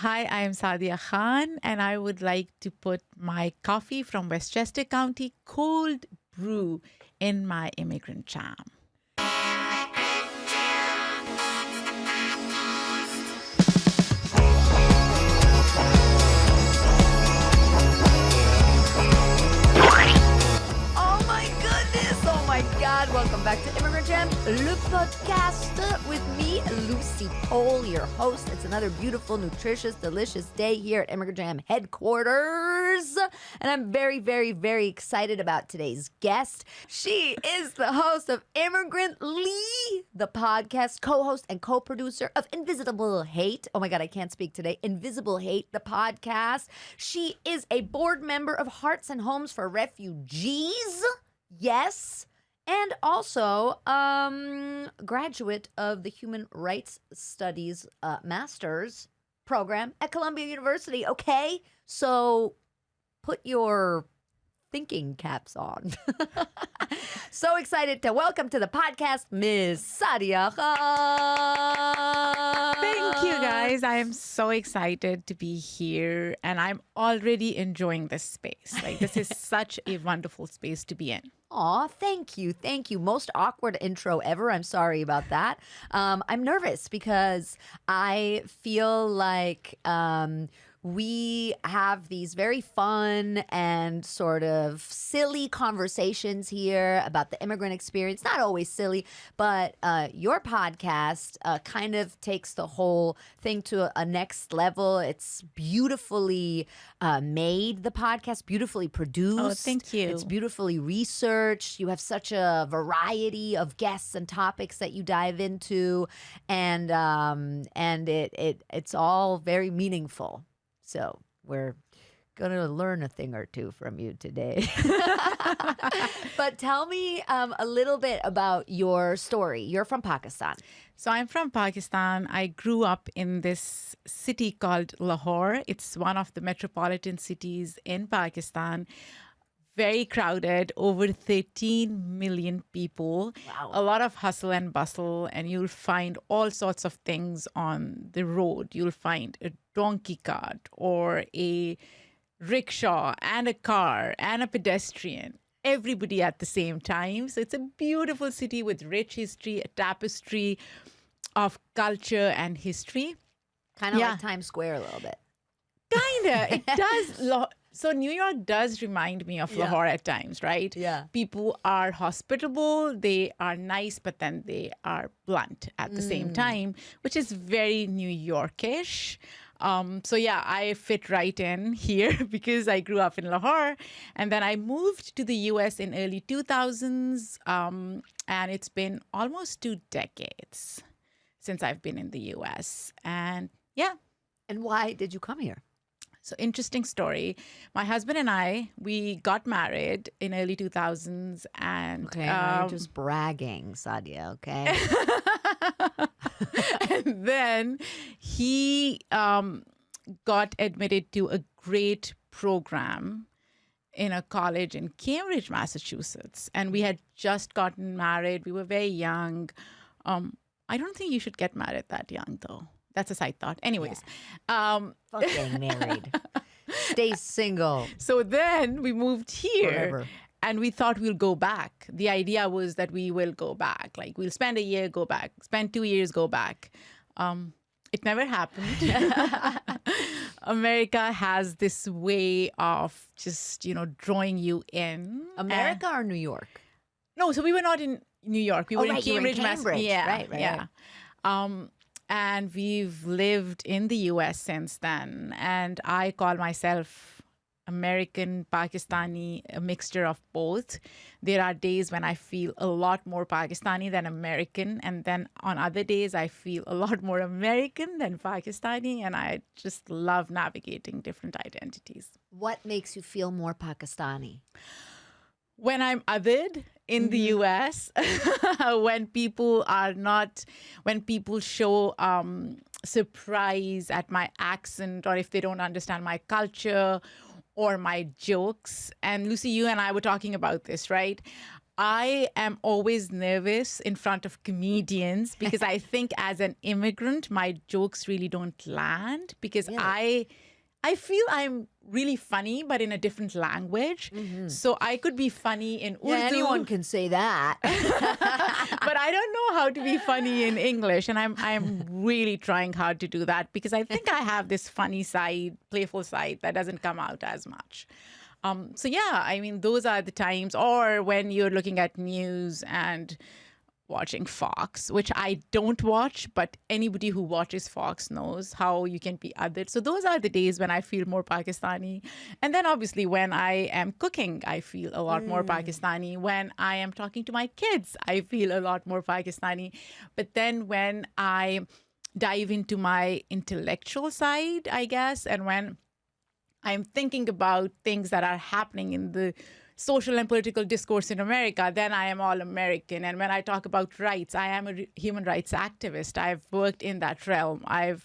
Hi, I am Saadia Khan, and I would like to put my coffee from Westchester County cold brew in my immigrant jam. Oh my goodness! Oh my God! Welcome back to Immigrant Jam, le podcast with me, Lucie Pohl, your host. It's another beautiful, nutritious, delicious day here at Immigrant Jam headquarters. And I'm very, very, very excited about today's guest. She is the host of Immigrantly, the podcast, co-host and co-producer of Invisible Hate. Oh my God, I can't speak today. Invisible Hate, the podcast. She is a board member of Hearts and Homes for Refugees. Yes. And also graduate of the Human Rights Studies Master's program at Columbia University. Okay, so put your thinking caps on. So excited to welcome to the podcast, Miss Saadia Khan. Thank you, guys. I am so excited to be here, and I'm already enjoying this space. Like, this is such a wonderful space to be in. Aw, thank you. Thank you. Most awkward intro ever. I'm sorry about that. I'm nervous because I feel like we have these very fun and sort of silly conversations here about the immigrant experience. Not always silly, but your podcast kind of takes the whole thing to a next level. It's beautifully made, the podcast, beautifully produced. Oh, thank you. It's beautifully researched. You have such a variety of guests and topics that you dive into, and it's all very meaningful. So we're going to learn a thing or two from you today. But tell me a little bit about your story. You're from Pakistan. So I'm from Pakistan. I grew up in this city called Lahore. It's one of the metropolitan cities in Pakistan. Very crowded, over 13 million people. Wow. A lot of hustle and bustle, and you'll find all sorts of things on the road. You'll find a donkey cart or a rickshaw and a car and a pedestrian. Everybody at the same time. So it's a beautiful city with rich history, a tapestry of culture and history. Kind of Yeah. like Times Square a little bit. Kinda. It does. So New York does remind me of Lahore at times, right? Yeah. People are hospitable, they are nice, but then they are blunt at the same time, which is very New Yorkish. So yeah, I fit right in here because I grew up in Lahore, and then I moved to the US in early 2000s, and it's been almost 2 decades since I've been in the US. And yeah. And why did you come here? So interesting story. My husband and I, we got married in early 2000s, and Okay, now you're just bragging, Saadia, okay? and then he got admitted to a great program in a college in Cambridge, Massachusetts, and we had just gotten married. We were very young. I don't think you should get married that young, though. That's a side thought. Anyways. Fuck getting married. Stay single. So then we moved here. Forever. And we thought we'll go back. The idea was that we will go back. Like, we'll spend a year, go back. Spend 2 years, go back. It never happened. America has this way of just, drawing you in. America or New York? No, so we were not in New York. We were in right, you were in Cambridge, Cambridge. Yeah, Right. yeah. And we've lived in the US since then. And I call myself American, Pakistani, a mixture of both. There are days when I feel a lot more Pakistani than American. And then on other days, I feel a lot more American than Pakistani. And I just love navigating different identities. What makes you feel more Pakistani? When I'm othered in the US, when people show surprise at my accent, or if they don't understand my culture or my jokes. And Lucie, you and I were talking about this, right? I am always nervous in front of comedians because I think as an immigrant, my jokes really don't land because I feel I'm really funny, but in a different language. So I could be funny in Urdu. Yeah, anyone can say that. But I don't know how to be funny in English. And I'm really trying hard to do that because I think I have this funny side, playful side that doesn't come out as much. So yeah, I mean, those are the times, or when you're looking at news and watching Fox, which I don't watch, but anybody who watches Fox knows how you can be othered. So those are the days when I feel more Pakistani. And then obviously when I am cooking, I feel a lot more Pakistani. When I am talking to my kids, I feel a lot more Pakistani. But then when I dive into my intellectual side, I guess, and when I'm thinking about things that are happening in the social and political discourse in America, then I am all American. And when I talk about rights, I am a human rights activist. I've worked in that realm. I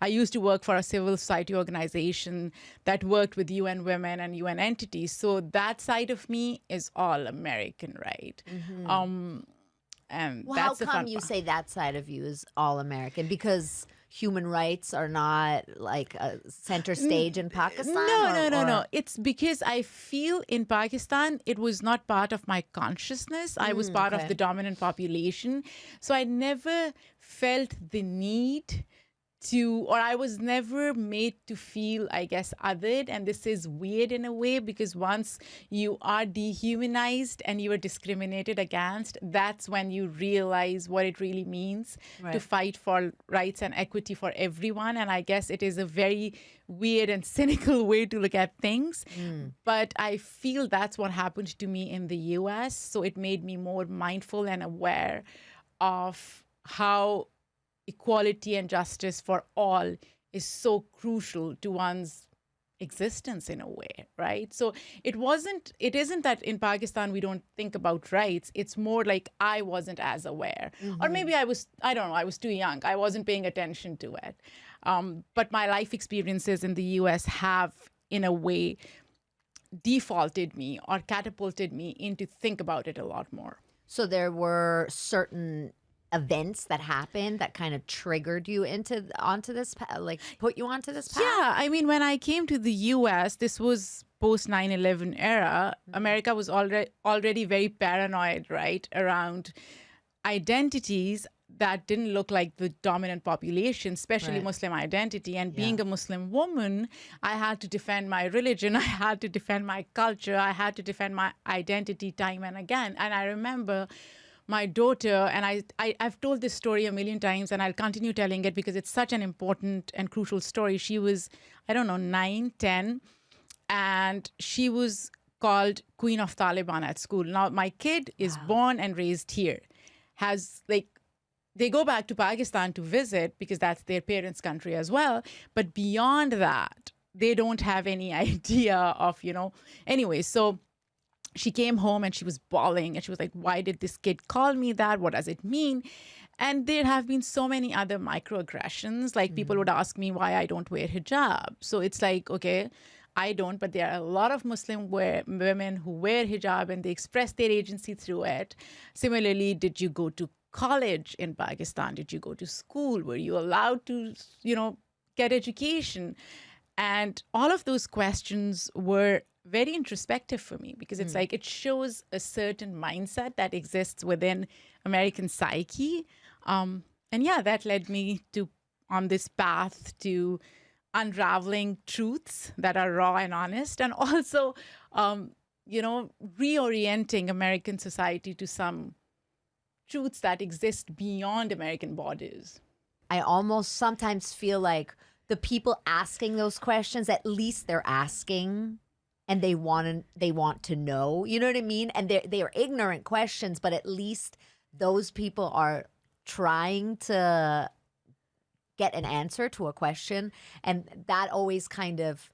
used to work for a civil society organization that worked with UN women and UN entities. So that side of me is all American, right? And Well, that's how come you say that side of you is all American? Because human rights are not like a center stage in Pakistan? No. It's because I feel in Pakistan, it was not part of my consciousness. I was part of the dominant population. So I never felt the need to, or I was never made to feel, I guess, othered. And this is weird in a way because once you are dehumanized and you are discriminated against, that's when you realize what it really means to fight for rights and equity for everyone. And I guess it is a very weird and cynical way to look at things. But I feel that's what happened to me in the US. So it made me more mindful and aware of how equality and justice for all is so crucial to one's existence in a way, right? So it isn't that in Pakistan we don't think about rights. It's more like I wasn't as aware. Or maybe I was too young. I wasn't paying attention to it. But my life experiences in the US have, in a way, defaulted me or catapulted me into think about it a lot more. So there were certain events that happened that kind of triggered you onto this like put you onto this path? Yeah, I mean, when I came to the US, this was post 9/11 era. America was already very paranoid, right, around identities that didn't look like the dominant population, especially Muslim identity. And being a Muslim woman, I had to defend my religion. I had to defend my culture. I had to defend my identity time and again. And I remember my daughter, and I've told this story a million times, and I'll continue telling it because it's such an important and crucial story. She was, 9, 10, and she was called Queen of Taliban at school. Now, my kid is born and raised here. They go back to Pakistan to visit because that's their parents' country as well. But beyond that, they don't have any idea of, Anyway, so she came home and she was bawling and she was like, why did this kid call me that? What does it mean? And there have been so many other microaggressions. Like people would ask me why I don't wear hijab. So it's like, okay, I don't, but there are a lot of Muslim women who wear hijab and they express their agency through it. Similarly, did you go to college in Pakistan? Did you go to school? Were you allowed to, get education? And all of those questions were very introspective for me because it's like it shows a certain mindset that exists within American psyche. And yeah, that led me on this path to unraveling truths that are raw and honest, and also, reorienting American society to some truths that exist beyond American borders. I almost sometimes feel like the people asking those questions, at least they're asking and they want to know, you know what I mean? And they are ignorant questions, but at least those people are trying to get an answer to a question. And that always kind of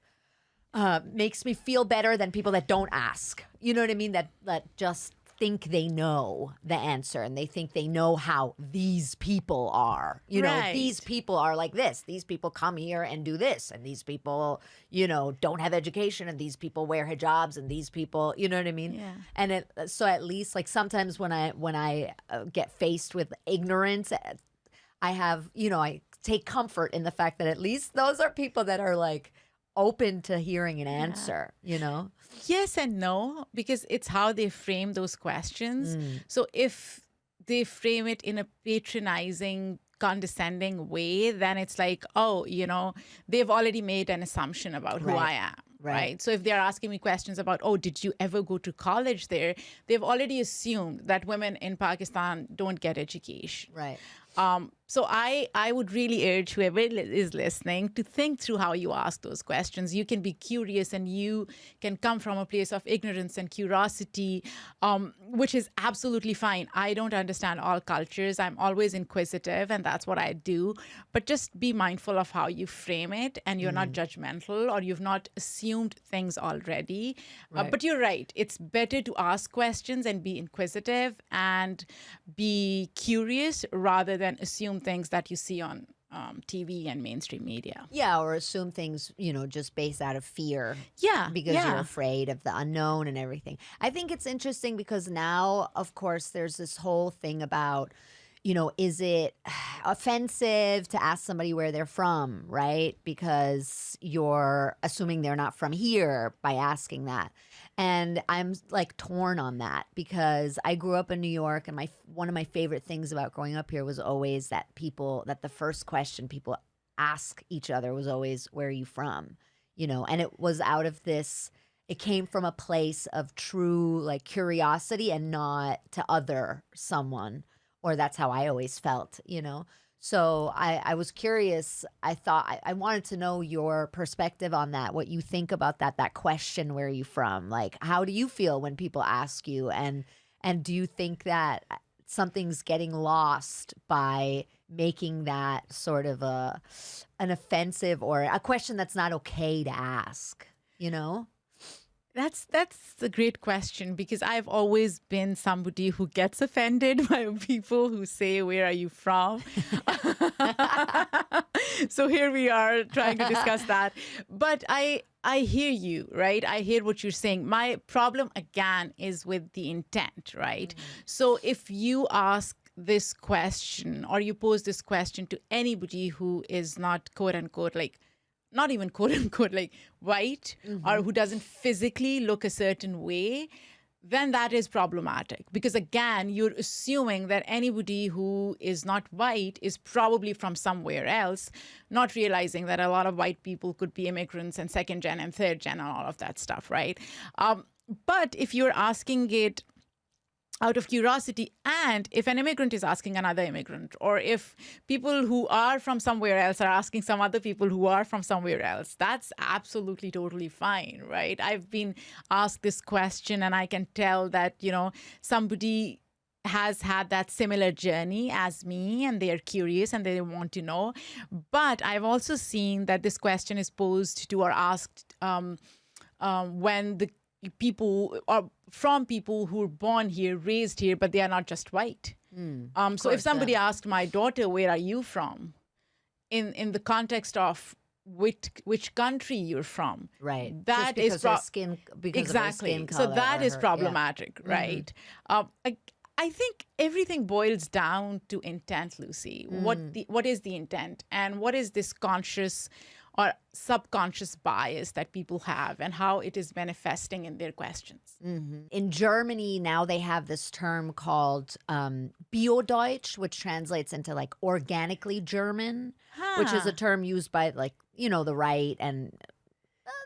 makes me feel better than people that don't ask. You know what I mean? That just think they know the answer and they think they know how these people are. You know, Right. these people are like this. These people come here and do this. And these people, you know, don't have education. And these people wear hijabs. And these people, you know what I mean? Yeah. And so at least like sometimes when I get faced with ignorance, I have, you know, I take comfort in the fact that at least those are people that are like open to hearing an answer, you know? Yes and no, because it's how they frame those questions. So if they frame it in a patronizing, condescending way, then it's like, oh, you know, they've already made an assumption about who I am. Right. So if they're asking me questions about, oh, did you ever go to college there? They've already assumed that women in Pakistan don't get education. Right. So I would really urge whoever is listening to think through how you ask those questions. You can be curious and you can come from a place of ignorance and curiosity, which is absolutely fine. I don't understand all cultures. I'm always inquisitive and that's what I do. But just be mindful of how you frame it and you're not judgmental or you've not assumed things already. But you're right. It's better to ask questions and be inquisitive and be curious rather than assume things that you see on TV and mainstream media. Yeah, or assume things, you know, just based out of fear. Yeah. Because you're afraid of the unknown and everything. I think it's interesting because now, of course, there's this whole thing about, you know, is it offensive to ask somebody where they're from, right? Because you're assuming they're not from here by asking that. And I'm like torn on that because I grew up in New York and one of my favorite things about growing up here was always that the first question people ask each other was always, where are you from? You know, and it was out of this, it came from a place of true like curiosity and not to other someone, or that's how I always felt, you know? So I was curious. I thought I wanted to know your perspective on that, what you think about that question, where are you from? Like, how do you feel when people ask you? And do you think that something's getting lost by making that sort of an offensive or a question that's not okay to ask, you know? That's a great question because I've always been somebody who gets offended by people who say, where are you from? So here we are trying to discuss that. But I hear you, right? I hear what you're saying. My problem, again, is with the intent, right? So if you ask this question or you pose this question to anybody who is not quote unquote like not even quote unquote like white or who doesn't physically look a certain way, then that is problematic. Because again, you're assuming that anybody who is not white is probably from somewhere else, not realizing that a lot of white people could be immigrants and second gen and third gen and all of that stuff, right? But if you're asking it out of curiosity, and if an immigrant is asking another immigrant, or if people who are from somewhere else are asking some other people who are from somewhere else, that's absolutely totally fine, right? I've been asked this question and I can tell that, you know, somebody has had that similar journey as me and they are curious and they want to know. But I've also seen that this question is posed to or asked when the people are from people who are born here, raised here, but they are not just white. So if somebody asked my daughter, where are you from? In the context of which country you're from. Right. That just is because exactly. of her skin color. So that is problematic, Yeah. right? I think everything boils down to intent, Lucie. What is the intent? And what is this conscious or subconscious bias that people have and how it is manifesting in their questions? In Germany, now they have this term called Bio-Deutsch, which translates into like organically German, which is a term used by like, you know, the right and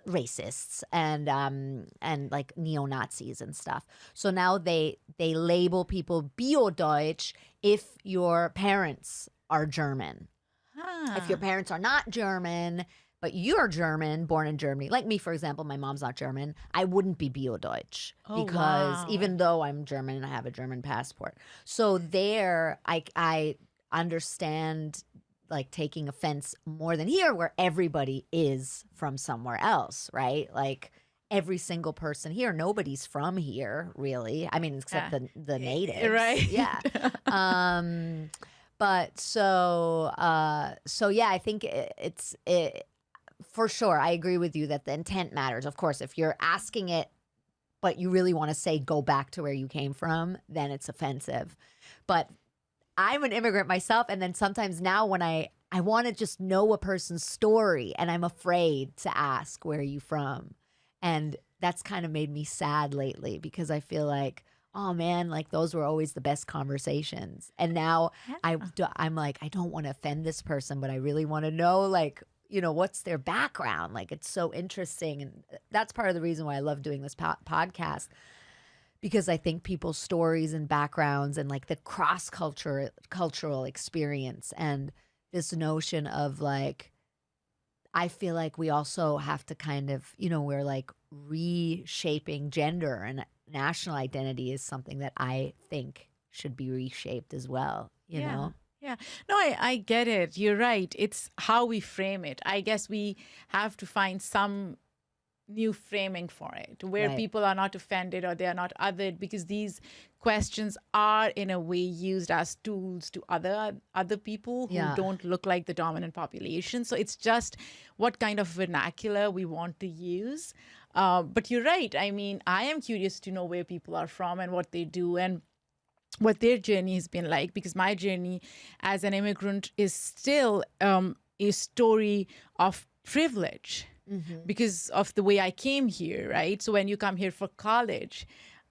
racists and like neo-Nazis and stuff. So now they label people Bio-Deutsch if your parents are German. If your parents are not German, but you're German, born in Germany, like me, for example, my mom's not German, I wouldn't be Bio-Deutsch because even though I'm German and I have a German passport. So there, I understand like taking offense more than here where everybody is from somewhere else, right? Like every single person here. Nobody's from here, really. I mean, except the natives. Right. Yeah. But so yeah, I think it's for sure. I agree with you that the intent matters. Of course, if you're asking it, but you really want to say, go back to where you came from, then it's offensive. But I'm an immigrant myself. And then sometimes now when I want to just know a person's story and I'm afraid to ask, where are you from? And that's kind of made me sad lately because I feel like, oh man, like those were always the best conversations. And now I'm like, I don't want to offend this person, but I really want to know, like, you know, what's their background? Like, it's so interesting. And that's part of the reason why I love doing this podcast, because I think people's stories and backgrounds and like the cultural experience and this notion of like, I feel like we also have to kind of, you know, we're like reshaping gender, and national identity is something that I think should be reshaped as well, you know? Yeah. No, I get it. You're right. It's how we frame it. I guess we have to find some new framing for it where people are not offended or they are not othered, because these questions are in a way used as tools to other people who don't look like the dominant population. So it's just what kind of vernacular we want to use. But you're right. I mean, I am curious to know where people are from and what they do and what their journey has been like, because my journey as an immigrant is still a story of privilege because of the way I came here, right? So when you come here for college,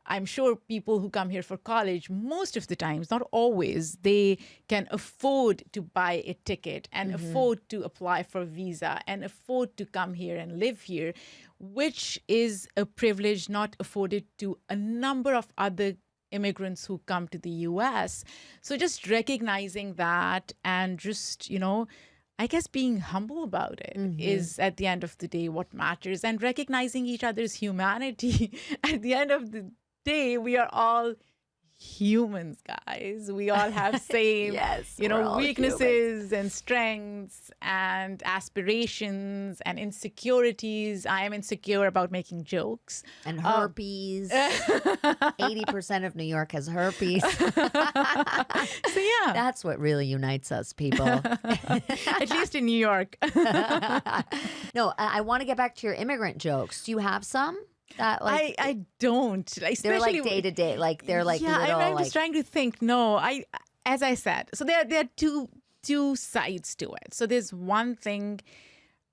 I'm sure people who come here for college, most of the times, not always, they can afford to buy a ticket and afford to apply for a visa and afford to come here and live here, which is a privilege not afforded to a number of other immigrants who come to the US. So just recognizing that and just, you know, I guess being humble about it is at the end of the day what matters, and recognizing each other's humanity. At the end of the day, we are all humans, guys. We all have same, weaknesses and strengths and aspirations and insecurities. I am insecure about making jokes. And herpes. 80% of New York has herpes. So yeah. That's what really unites us, people. At least in New York. No, I want to get back to your immigrant jokes. Do you have some? That, like, I don't. They're like day to day, like they're like little. I'm just trying to think. No, as I said, so there are two sides to it. So there's one thing.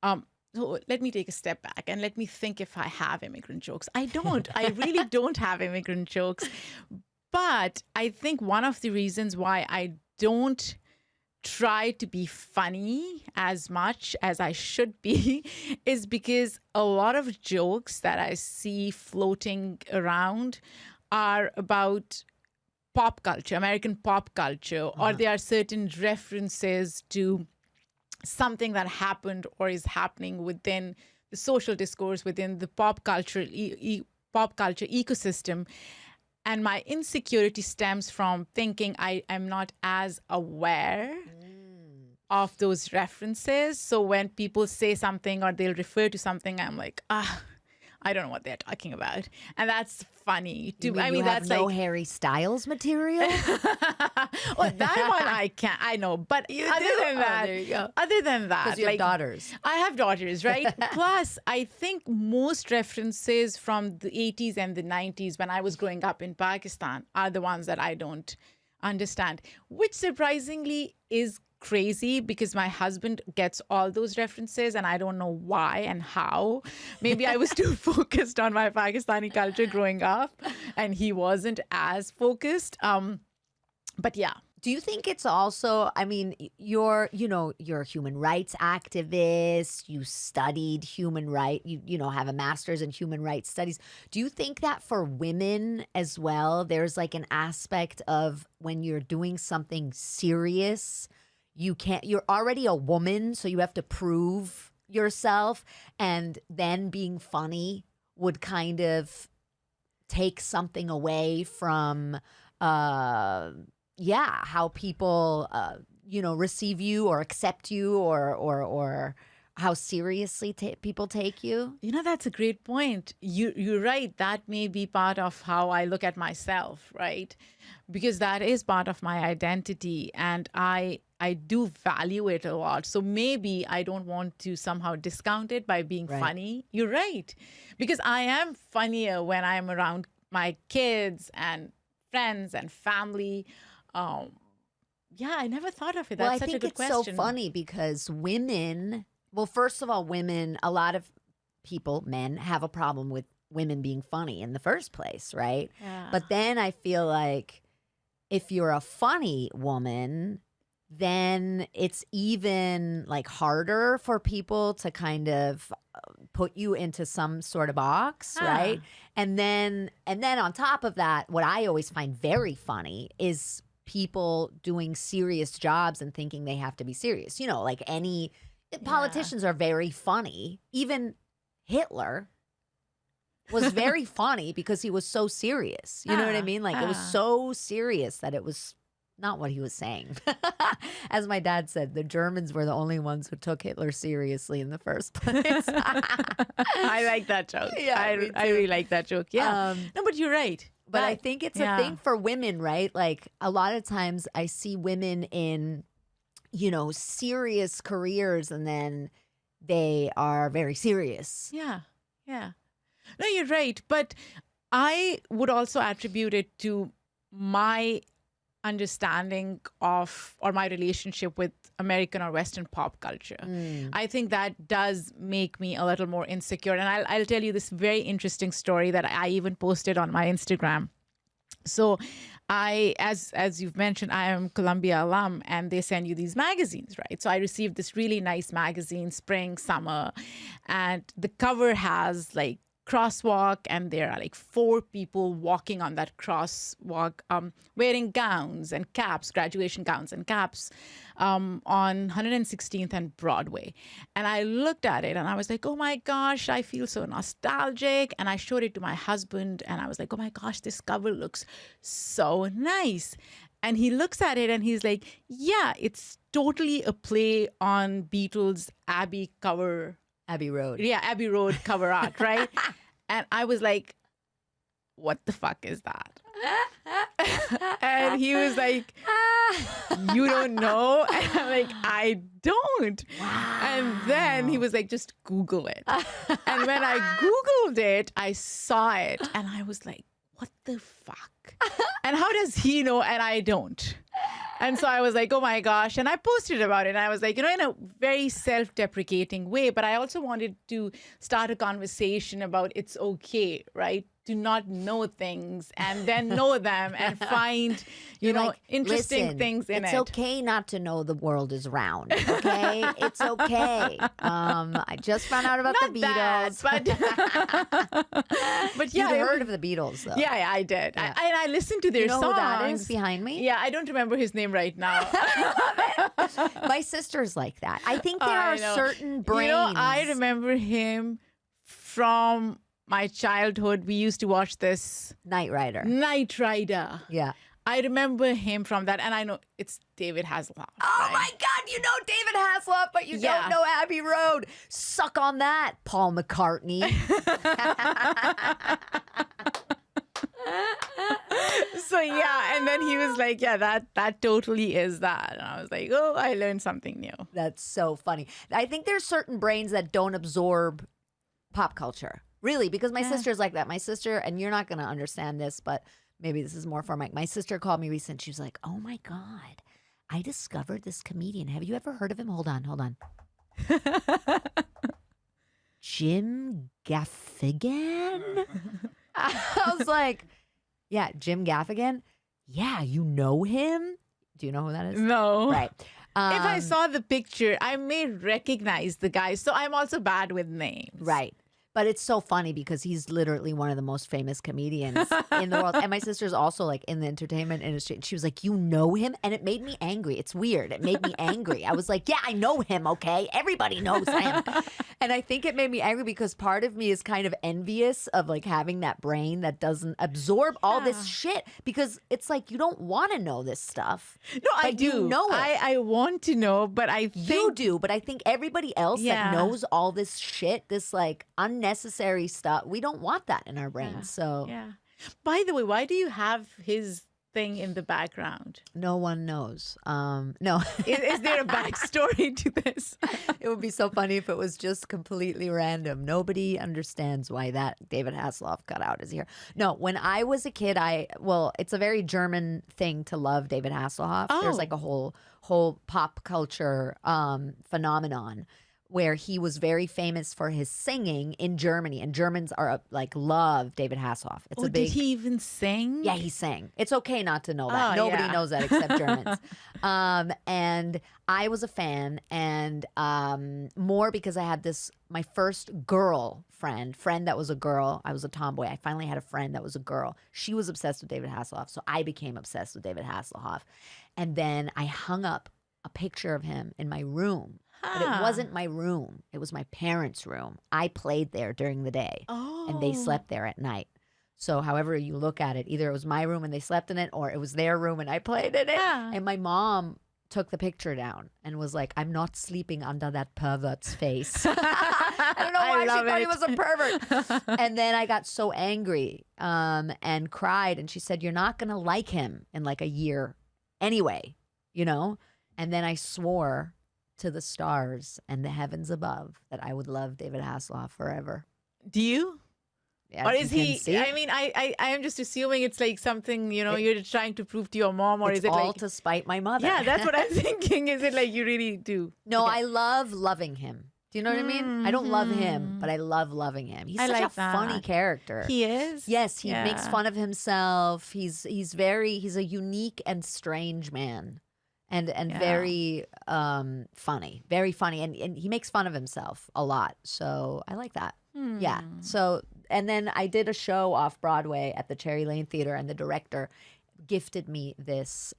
So let me take a step back and let me think if I have immigrant jokes. I don't. I really don't have immigrant jokes. But I think one of the reasons why I don't try to be funny as much as I should be is because a lot of jokes that I see floating around are about pop culture, American pop culture, or there are certain references to something that happened or is happening within the social discourse, within the pop culture ecosystem. And my insecurity stems from thinking I am not as aware of those references. So when people say something or they'll refer to something, I'm like, I don't know what they're talking about. And that's funny. I mean, that's no like Harry Styles material? Well, that one I can't. I know. But there you go. Other than that. Because you have daughters. I have daughters, right? Plus, I think most references from the 80s and the 90s when I was growing up in Pakistan are the ones that I don't understand, which surprisingly is crazy because my husband gets all those references and I don't know why and how. Maybe I was too focused on my Pakistani culture growing up and he wasn't as focused. But yeah. Do you think it's also, I mean, you're a human rights activist, you studied human rights, you have a master's in human rights studies. Do you think that for women as well, there's like an aspect of when you're doing something serious, you're already a woman, so you have to prove yourself, and then being funny would kind of take something away from, how people, receive you or accept you or how seriously people take you? That's a great point. You're right. That may be part of how I look at myself, right? Because that is part of my identity, and I do value it a lot. So maybe I don't want to somehow discount it by being funny. You're right. Because I am funnier when I'm around my kids and friends and family. I never thought of it. That's such a good question. Well, I think it's so funny because women, well, first of all, women, a lot of people, men, have a problem with women being funny in the first place, right? Yeah. But then I feel like if you're a funny woman, then it's even like harder for people to kind of put you into some sort of box, right? And then on top of that, what I always find very funny is people doing serious jobs and thinking they have to be serious. Like any politicians are very funny. Even Hitler was very funny because he was so serious. You know what I mean? Like it was so serious that it was not what he was saying. As my dad said, the Germans were the only ones who took Hitler seriously in the first place. I like that joke. Yeah, I really like that joke. Yeah. No, but you're right. But I think it's a thing for women, right? Like a lot of times I see women in, serious careers and then they are very serious. Yeah. Yeah. No, you're right. But I would also attribute it to my understanding of or my relationship with American or Western pop culture. I think that does make me a little more insecure. And I'll tell you this very interesting story that I even posted on my Instagram. So as you've mentioned, I am Columbia alum and they send you these magazines, right? So I received this really nice magazine, spring, summer, and the cover has like crosswalk and there are like 4 people walking on that crosswalk wearing gowns and caps, graduation gowns and caps on 116th and Broadway. And I looked at it and I was like, oh my gosh, I feel so nostalgic. And I showed it to my husband and I was like, oh my gosh, this cover looks so nice. And he looks at it and he's like, yeah, it's totally a play on Beatles' Abbey Road. Yeah, Abbey Road cover art, right? And I was like, what the fuck is that? And he was like, you don't know? And I'm like, I don't. Wow. And then he was like, just Google it. And when I Googled it, I saw it and I was like, what the fuck? And how does he know and I don't? And so I was like, oh my gosh. And I posted about it. And I was like, in a very self-deprecating way. But I also wanted to start a conversation about it's okay, right? To not know things and then know them and find, interesting things in it. It's okay not to know the world is round, okay? It's okay. I just found out about the Beatles. But yeah. You'd heard of the Beatles, though. Yeah, I did. Yeah. I listened to their songs. Who that is behind me? Yeah, I don't remember his name right now. My sister's like that. I think there are certain brains. I remember him from my childhood. We used to watch this Knight Rider. Yeah. I remember him from that, and I know it's David Hasselhoff. Oh my God, you know David Hasselhoff, but you don't know Abbey Road. Suck on that, Paul McCartney. So yeah, and then he was like, yeah, that totally is that. And I was like, oh, I learned something new. That's so funny. I think there's certain brains that don't absorb pop culture. Really, because my sister's like that. My sister, and you're not going to understand this, but maybe this is more for my sister called me recently. She was like, oh my God, I discovered this comedian. Have you ever heard of him? Hold on. Jim Gaffigan? I was like, yeah, Jim Gaffigan? Yeah, you know him? Do you know who that is? No. Right. If I saw the picture, I may recognize the guy. So I'm also bad with names. Right. But it's so funny because he's literally one of the most famous comedians in the world. And my sister's also like in the entertainment industry. She was like, you know him? And it made me angry. It's weird. It made me angry. I was like, yeah, I know him, okay? Everybody knows him. And I think it made me angry because part of me is kind of envious of like having that brain that doesn't absorb all this shit. Because it's like, you don't want to know this stuff. No, I do. You know it. I want to know, but I think... You do, but I think everybody else that knows all this shit, this like unnecessary stuff, we don't want that in our brains. So yeah. By the way, why do you have his thing in the background? No one knows. No. Is there a backstory to this? It would be so funny if it was just completely random. Nobody understands why that David Hasselhoff cutout is here. No, when I was a kid, it's a very German thing to love David Hasselhoff. Oh. There's like a whole pop culture phenomenon where he was very famous for his singing in Germany, and Germans are like love David Hasselhoff. It's a big. Did he even sing? Yeah, he sang. It's okay not to know that. Nobody knows that except Germans. And I was a fan, and more because I had my first girl friend that was a girl. I was a tomboy. I finally had a friend that was a girl. She was obsessed with David Hasselhoff, so I became obsessed with David Hasselhoff. And then I hung up a picture of him in my room. But it wasn't my room. It was my parents' room. I played there during the day. And they slept there at night. So however you look at it, either it was my room and they slept in it, or it was their room and I played in it. And my mom took the picture down and was like, I'm not sleeping under that pervert's face. I don't know why she thought he was a pervert. And then I got so angry and cried. And she said, you're not going to like him in like a year anyway, And then I swore to the stars and the heavens above that I would love David Hasselhoff forever. Do you? Yeah, or is he? I mean, I am just assuming it's like something you're trying to prove to your mom, or is it all like to spite my mother? Yeah, that's what I'm thinking. Is it like you really do? No, I love loving him. Do you know what I mean? I don't love him, but I love loving him. He's such a funny character. He is. Yes, he makes fun of himself. He's a unique and strange man. And very funny, very funny. And he makes fun of himself a lot. So I like that. Yeah. So, and then I did a show off Broadway at the Cherry Lane Theater, and the director gifted me this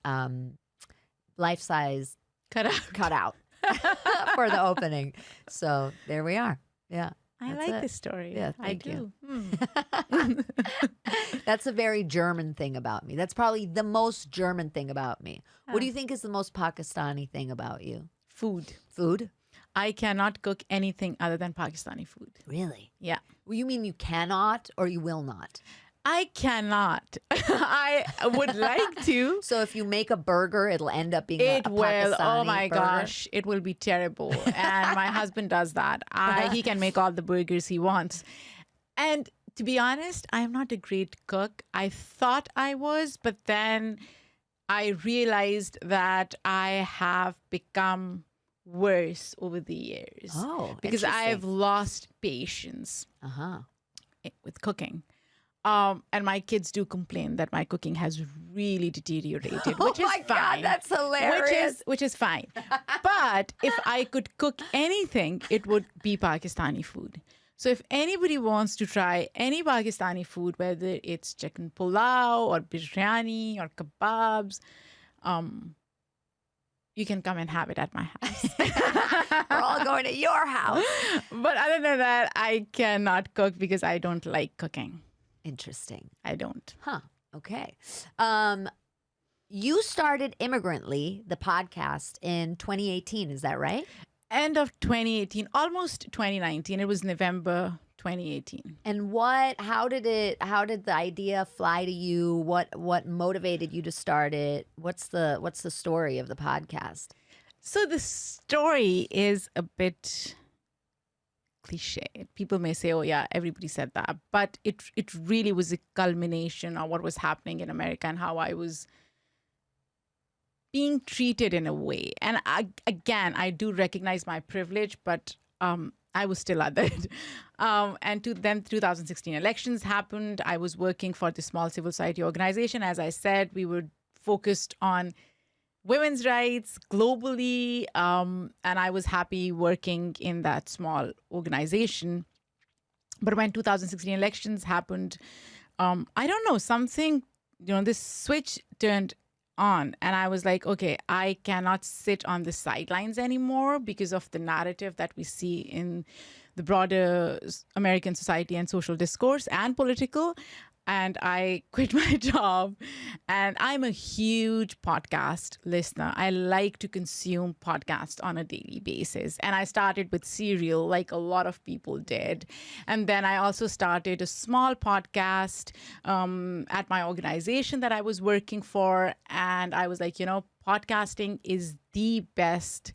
life-size cutout for the opening. So there we are. Yeah. I like this story. Yeah, I do. That's a very German thing about me. That's probably the most German thing about me. What do you think is the most Pakistani thing about you? Food. Food? I cannot cook anything other than Pakistani food. Really? Yeah. Well, you mean you cannot or you will not? I cannot. I would like to. So if you make a burger, it'll end up being a Pakistani oh my burger? gosh, it will be terrible. And my husband does that. He can make all the burgers he wants. And to be honest, I'm not a great cook. I thought I was, but then I realized that I have become worse over the years. Oh, because I've lost patience with cooking. And my kids do complain that my cooking has really deteriorated, which is fine. God, that's hilarious. Which is fine. But if I could cook anything, it would be Pakistani food. So if anybody wants to try any Pakistani food, whether it's chicken pulao or biryani or kebabs, you can come and have it at my house. We're all going to your house. But other than that, I cannot cook because I don't like cooking. Interesting. I don't. Huh. Okay. You started Immigrantly, the podcast, in 2018. Is that right? End of 2018, almost 2019. It was November 2018. And how did the idea fly to you? What motivated you to start it? What's the story of the podcast? So the story is a bit cliche. People may say, oh yeah, everybody said that. But it really was a culmination of what was happening in America and how I was being treated in a way. And I do recognize my privilege, but I was still othered. And then 2016 elections happened. I was working for the small civil society organization. As I said, we were focused on women's rights globally. And I was happy working in that small organization. But when 2016 elections happened, I don't know, something, this switch turned on. And I was like, okay, I cannot sit on the sidelines anymore because of the narrative that we see in the broader American society and social discourse and political. And I quit my job. And I'm a huge podcast listener. I like to consume podcasts on a daily basis. And I started with Serial, like a lot of people did. And then I also started a small podcast at my organization that I was working for. And I was like, podcasting is the best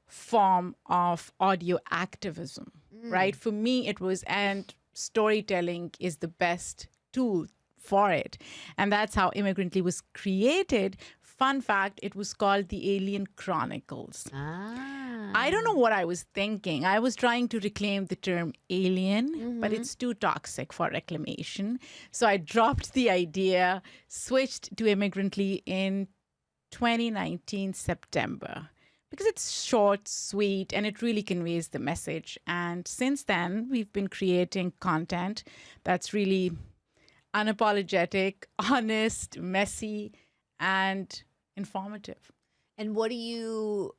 form of audio activism, right? For me, it was, and storytelling is the best tool for it. And that's how Immigrantly was created. Fun fact, it was called the Alien Chronicles. I don't know what I was thinking. I was trying to reclaim the term alien, but it's too toxic for reclamation. So I dropped the idea, switched to Immigrantly in 2019 September. Because it's short, sweet, and it really conveys the message. And since then, we've been creating content that's really unapologetic, honest, messy, and informative. And what do you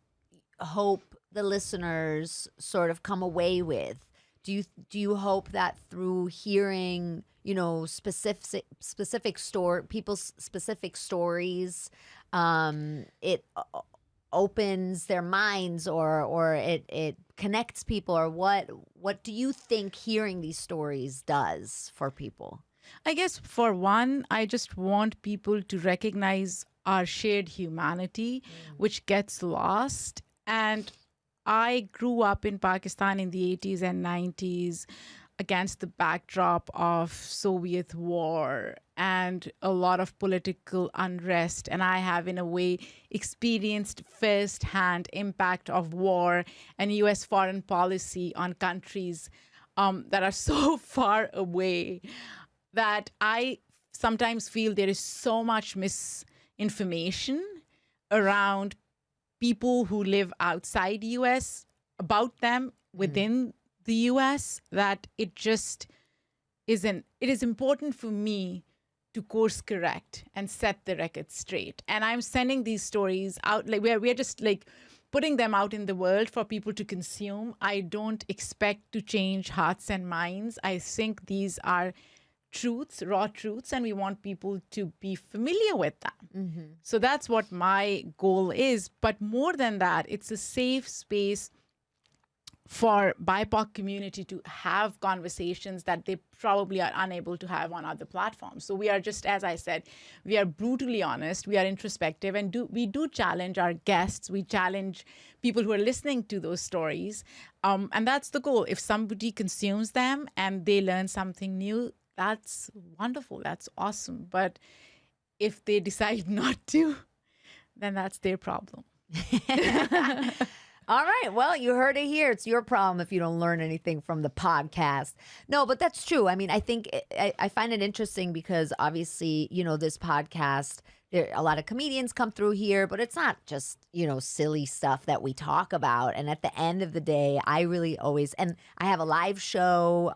hope the listeners sort of come away with? Do you hope that through hearing, people's specific stories, it opens their minds, or it connects people, or what do you think hearing these stories does for people? I guess for one, I just want people to recognize our shared humanity, which gets lost. And I grew up in Pakistan in the 80s and 90s against the backdrop of Soviet war and a lot of political unrest. And I have, in a way, experienced firsthand impact of war and US foreign policy on countries that are so far away, that I sometimes feel there is so much misinformation around people who live outside US about them within the US, that it just isn't. It is important for me to course correct and set the record straight. And I'm sending these stories out, like we're just like putting them out in the world for people to consume. I don't expect to change hearts and minds. I think these are truths, raw truths, and we want people to be familiar with them. So that's what my goal is. But more than that, it's a safe space for BIPOC community to have conversations that they probably are unable to have on other platforms. So we are just, as I said, we are brutally honest, we are introspective, and we do challenge our guests. We challenge people who are listening to those stories. And that's the goal. If somebody consumes them and they learn something new, that's wonderful. That's awesome. But if they decide not to, then that's their problem. All right. Well, you heard it here. It's your problem if you don't learn anything from the podcast. No, but that's true. I mean, I think I find it interesting because obviously, this podcast, a lot of comedians come through here, but it's not just, silly stuff that we talk about. And at the end of the day, I really always, and I have a live show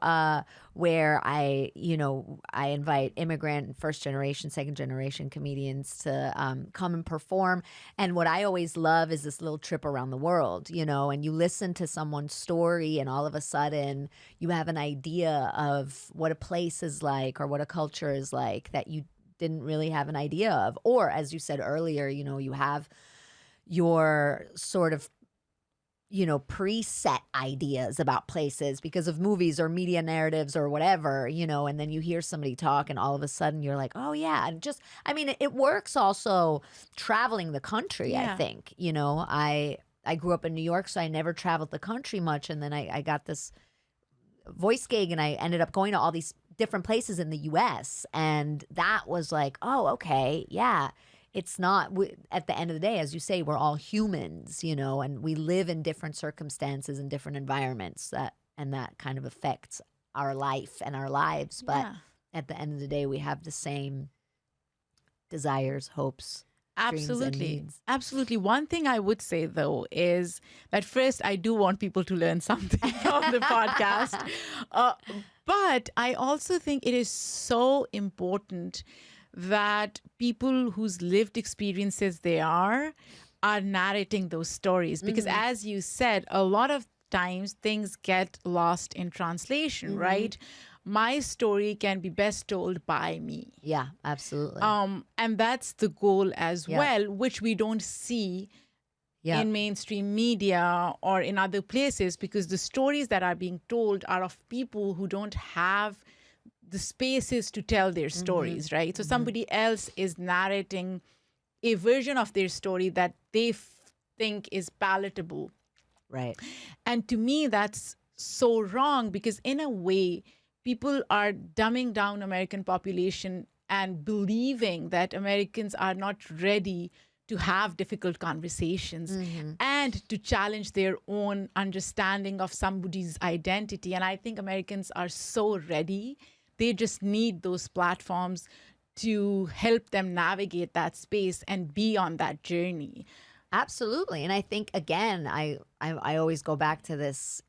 where I invite immigrant, first generation, second generation comedians to come and perform. And what I always love is this little trip around the world, and you listen to someone's story and all of a sudden you have an idea of what a place is like or what a culture is like that you didn't really have an idea of. Or as you said earlier, you have your sort of preset ideas about places because of movies or media narratives or whatever, and then you hear somebody talk and all of a sudden you're like, oh yeah. And just, I mean, it works also traveling the country. Yeah. I think, I grew up in New York, so I never traveled the country much. And then I got this voice gig and I ended up going to all these different places in the US. And that was like, oh, okay. Yeah. It's not, at the end of the day, as you say, we're all humans, and we live in different circumstances and different environments and that kind of affects our life and our lives. But at the end of the day, we have the same desires, hopes, dreams and Absolutely. needs. Absolutely. One thing I would say, though, is that first, I do want people to learn something from the podcast. Uh, but I also think it is so important that people whose lived experiences they are narrating those stories. Because as you said, a lot of times things get lost in translation, right? My story can be best told by me. Yeah, absolutely. And that's the goal as Yeah. well, which we don't see Yeah. in mainstream media or in other places, because the stories that are being told are of people who don't have the spaces to tell their stories, right? So somebody else is narrating a version of their story that they think is palatable. Right. And to me, that's so wrong, because in a way, people are dumbing down American population and believing that Americans are not ready to have difficult conversations and to challenge their own understanding of somebody's identity. And I think Americans are so ready. They just need those platforms to help them navigate that space and be on that journey. Absolutely. And I think, again, I always go back to this,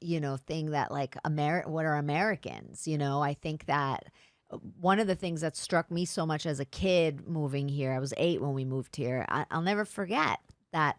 thing that like, what are Americans? I think that one of the things that struck me so much as a kid moving here, I was 8 when we moved here. I'll never forget that,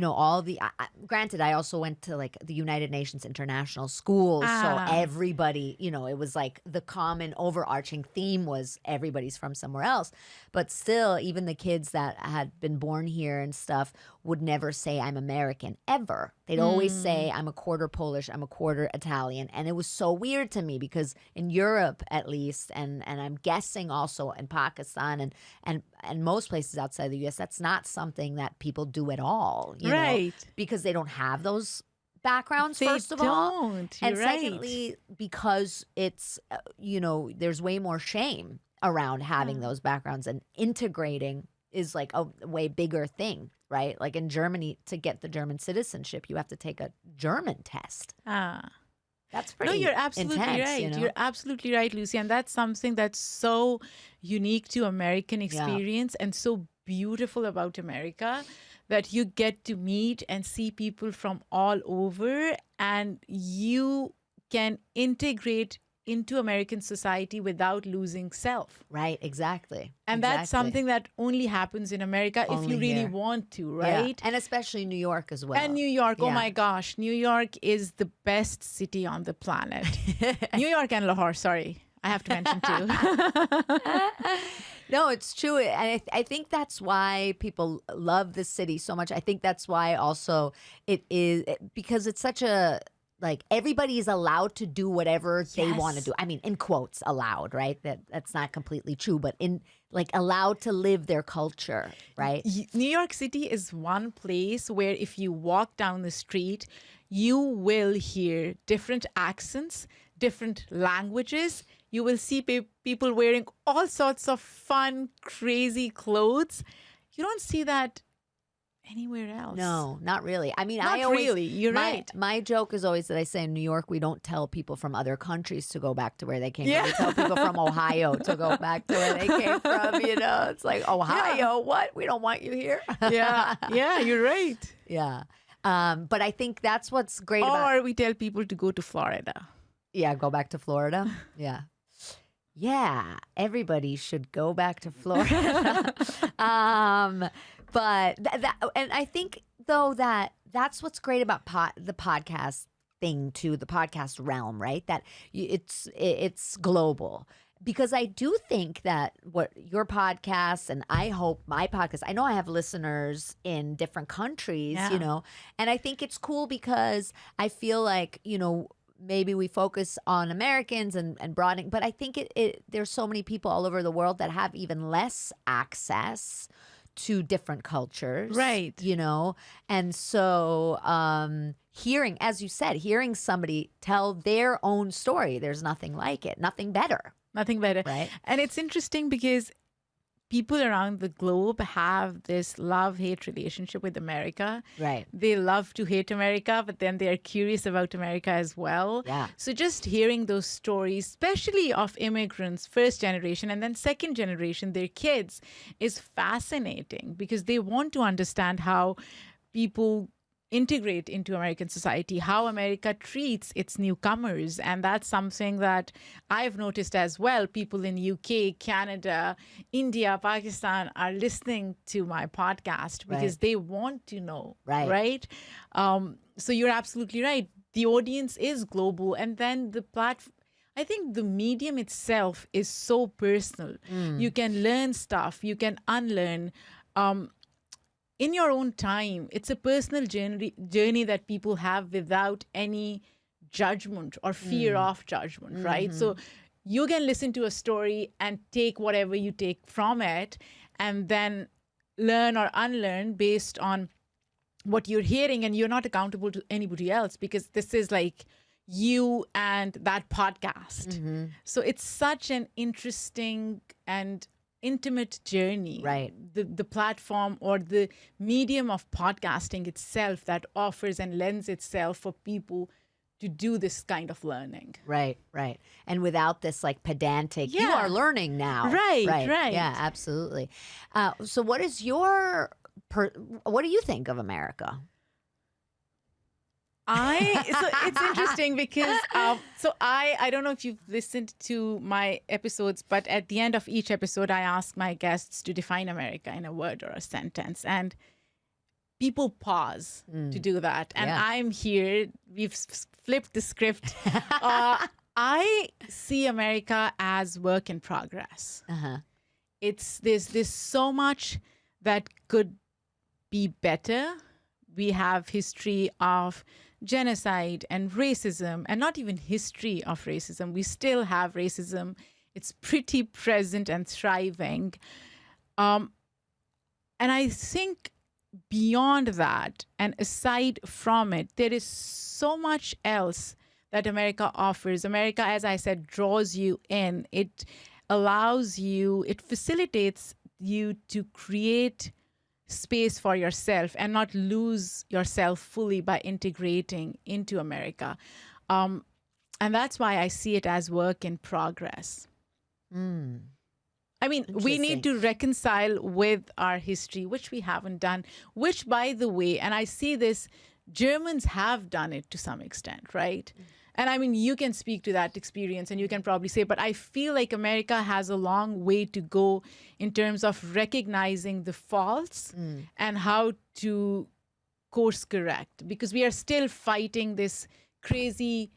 all the, granted, I also went to like the United Nations international schools. So everybody, it was like the common overarching theme was everybody's from somewhere else. But still, even the kids that had been born here and stuff would never say I'm American ever. They'd always say I'm a quarter Polish, I'm a quarter Italian. And it was so weird to me because in Europe, at least, and I'm guessing also in Pakistan and most places outside the US, that's not something that people do at all. You know, because they don't have those backgrounds, first of all. And secondly, because it's, there's way more shame around having those backgrounds, and integrating is like a way bigger thing, right? Like in Germany, to get the German citizenship, you have to take a German test. That's pretty No, you're absolutely intense, right. You're absolutely right, Lucie. And that's something that's so unique to American experience and so beautiful about America, that you get to meet and see people from all over, and you can integrate into American society without losing self. Right, exactly. And that's something that only happens in America if you really want to, right? Yeah. And especially New York as well. And New York, oh my gosh, New York is the best city on the planet. New York and Lahore, sorry, I have to mention too. No, it's true. And I think that's why people love this city so much. I think that's why also it is, because it's such a, like, everybody is allowed to do whatever they want to do. I mean, in quotes, allowed, right? That's not completely true, but in like allowed to live their culture, right? New York City is one place where if you walk down the street, you will hear different accents, different languages. You will see people wearing all sorts of fun, crazy clothes. You don't see that anywhere else. No, not really. I mean, not really. You're right. My joke is always that I say in New York, we don't tell people from other countries to go back to where they came from. We tell people from Ohio to go back to where they came from. It's like, Ohio, what? We don't want you here. Yeah, you're right. Yeah. But I think that's what's great about... Or we tell people to go to Florida. Yeah, go back to Florida. Yeah. Yeah, everybody should go back to Florida. But and I think though that's what's great about the podcast thing too, the podcast realm, right? That it's global. Because I do think that what your podcast, and I hope my podcast, I know I have listeners in different countries, and I think it's cool because I feel like, maybe we focus on Americans and broadening, but I think there's so many people all over the world that have even less access to different cultures. Right. And so hearing, as you said, hearing somebody tell their own story, there's nothing like it, nothing better. Nothing better. Right. And it's interesting because people around the globe have this love-hate relationship with America. Right. They love to hate America, but then they are curious about America as well. Yeah. So just hearing those stories, especially of immigrants, first generation, and then second generation, their kids, is fascinating because they want to understand how people integrate into American society, how America treats its newcomers. And that's something that I've noticed as well. People in UK, Canada, India, Pakistan are listening to my podcast because Right. they want to know, Right. right? So you're absolutely right. The audience is global. And then the platform, I think the medium itself is so personal. You can learn stuff, you can unlearn. In your own time. It's a personal journey that people have without any judgment or fear of judgment, right? So you can listen to a story and take whatever you take from it and then learn or unlearn based on what you're hearing, and you're not accountable to anybody else because this is like you and that podcast. So it's such an interesting and intimate journey. Right. The platform or the medium of podcasting itself that offers and lends itself for people to do this kind of learning. Right, right. And without this like pedantic, you Yeah. are learning now. Right, right. Yeah, absolutely. So what is what do you think of America? So it's interesting because I don't know if you've listened to my episodes, but at the end of each episode, I ask my guests to define America in a word or a sentence, and people pause to do that. And Yeah. I'm here. We've flipped the script. I see America as work in progress. Uh-huh. There's so much that could be better. We have history of genocide and racism, and not even history of racism. We still have racism. It's pretty present and thriving. And I think beyond that, and aside from it, there is so much else that America offers. America, as I said, draws you in. It allows you, it facilitates you to create space for yourself and not lose yourself fully by integrating into America. And that's why I see it as work in progress. I mean, we need to reconcile with our history, which we haven't done, which, by the way, and I see this, Germans have done it to some extent, right? And I mean, you can speak to that experience and you can probably say, but I feel like America has a long way to go in terms of recognizing the faults and how to course correct, because we are still fighting this crazy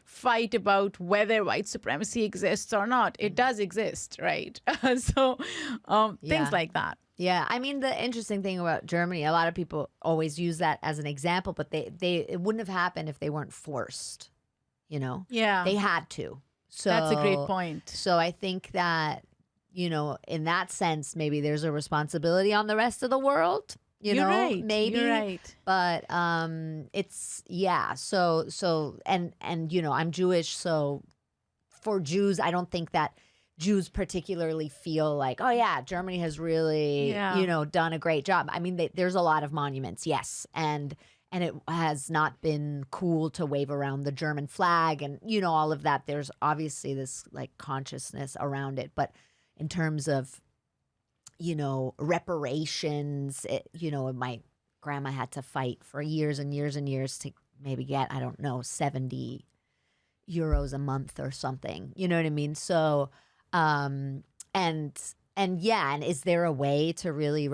fight about whether white supremacy exists or not. It does exist, right? So things like that. Yeah, I mean, the interesting thing about Germany, a lot of people always use that as an example, but it wouldn't have happened if they weren't forced, you know? Yeah. They had to. So That's a great point. So I think that, you know, in that sense, maybe there's a responsibility on the rest of the world, you You're know? right. Maybe. You're right. But it's, yeah, so, and, you know, I'm Jewish, so for Jews, I don't think that Jews particularly feel like, oh yeah, Germany has really, you know, done a great job. I mean, there's a lot of monuments, yes, and it has not been cool to wave around the German flag, and you know, all of that. There's obviously this like consciousness around it, but in terms of, you know, reparations, you know, my grandma had to fight for years and years and years to maybe get, I don't know, 70 euros a month or something. You know what I mean? So. And yeah, and is there a way to really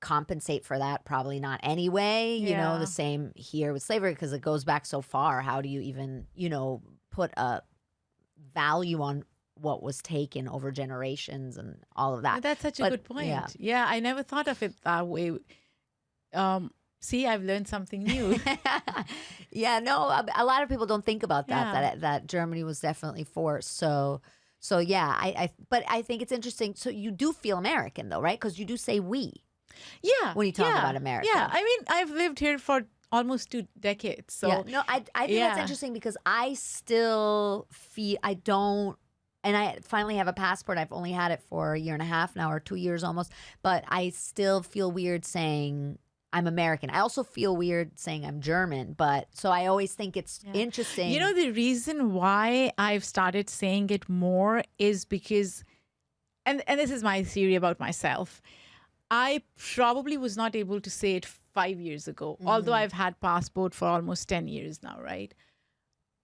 compensate for that? Probably not anyway. You know, the same here with slavery because it goes back so far. How do you even, you know, put a value on what was taken over generations and all of that? That's such a good point. Yeah, I never thought of it that way. See, I've learned something new. Yeah, no, a lot of people don't think about that, that Germany was definitely forced. So yeah, but I think it's interesting. So you do feel American though, right? Because you do say we. Yeah. When you talk about America. Yeah. I mean, I've lived here for almost 2 decades. So yeah. No, I think that's interesting because I still feel, I don't and I finally have a passport. I've only had it for a year and a half now, or 2 years almost. But I still feel weird saying I'm American. I also feel weird saying I'm German. But so I always think it's interesting. You know, the reason why I've started saying it more is because, and this is my theory about myself, I probably was not able to say it 5 years ago, although I've had passport for almost 10 years now, right?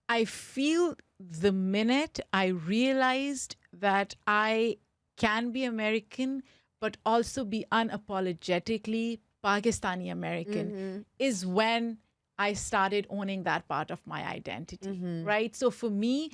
I feel the minute I realized that I can be American, but also be unapologetically Pakistani American is when I started owning that part of my identity, right? So for me,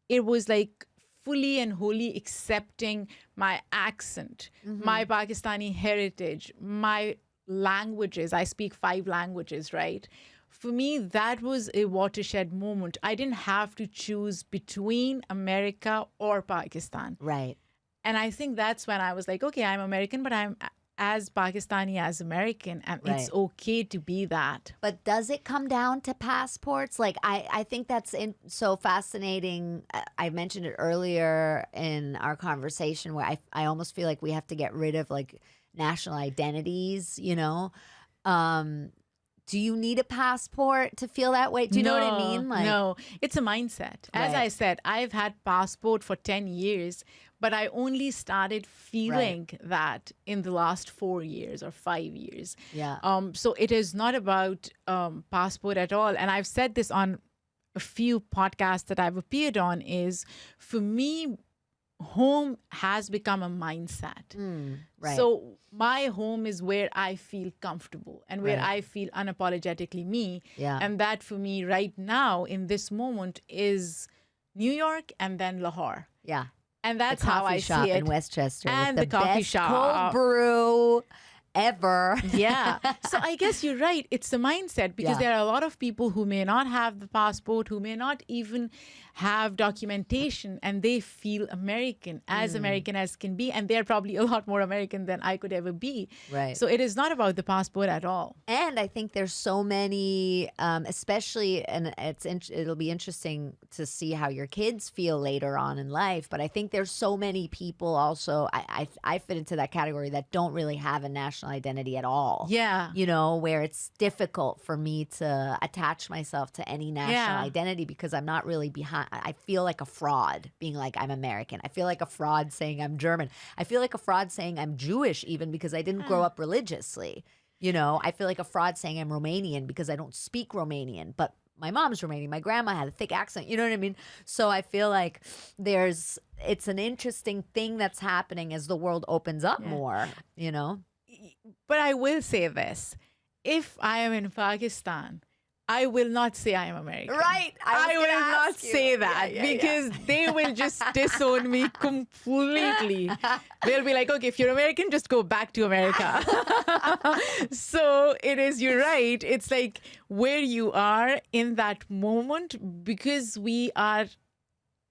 it was like fully and wholly accepting my accent, my Pakistani heritage, my languages. I speak 5 languages, right? For me, that was a watershed moment. I didn't have to choose between America or Pakistan. Right. And I think that's when I was like, okay, I'm American, but I'm as Pakistani as American, and it's okay to be that. But does it come down to passports? Like, I think that's so fascinating. I mentioned it earlier in our conversation where I almost feel like we have to get rid of like national identities, you know? Do you need a passport to feel that way? Do you know what I mean? Like, no, it's a mindset. As I said, I've had passport for 10 years, but I only started feeling that in the last 4 years or 5 years. Yeah. So it is not about passport at all. And I've said this on a few podcasts that I've appeared on, is for me, home has become a mindset. Right. So my home is where I feel comfortable and where I feel unapologetically me. Yeah. And that for me right now in this moment is New York and then Lahore. Yeah. And that's the how I shop see it. in Westchester And with the coffee best shop. cold brew ever. Yeah. So I guess you're right. It's the mindset, because there are a lot of people who may not have the passport, who may not even have documentation, and they feel American as can be. And they're probably a lot more American than I could ever be. Right. So it is not about the passport at all. And I think there's so many, especially, and it'll be interesting to see how your kids feel later on in life. But I think there's so many people also, I fit into that category, that don't really have a national identity at all. Yeah. You know, where it's difficult for me to attach myself to any national identity because I'm not really behind. I feel like a fraud being like I'm American. I feel like a fraud saying I'm German. I feel like a fraud saying I'm Jewish, even because I didn't grow up religiously. You know, I feel like a fraud saying I'm Romanian because I don't speak Romanian, but my mom's Romanian. My grandma had a thick accent. You know what I mean? So I feel like it's an interesting thing that's happening as the world opens up more, you know? But I will say this. If I am in Pakistan, I will not say I am American. Right. I will not say that because they will just disown me completely. They'll be like, okay, if you're American, just go back to America. So you're right. It's like where you are in that moment, because we are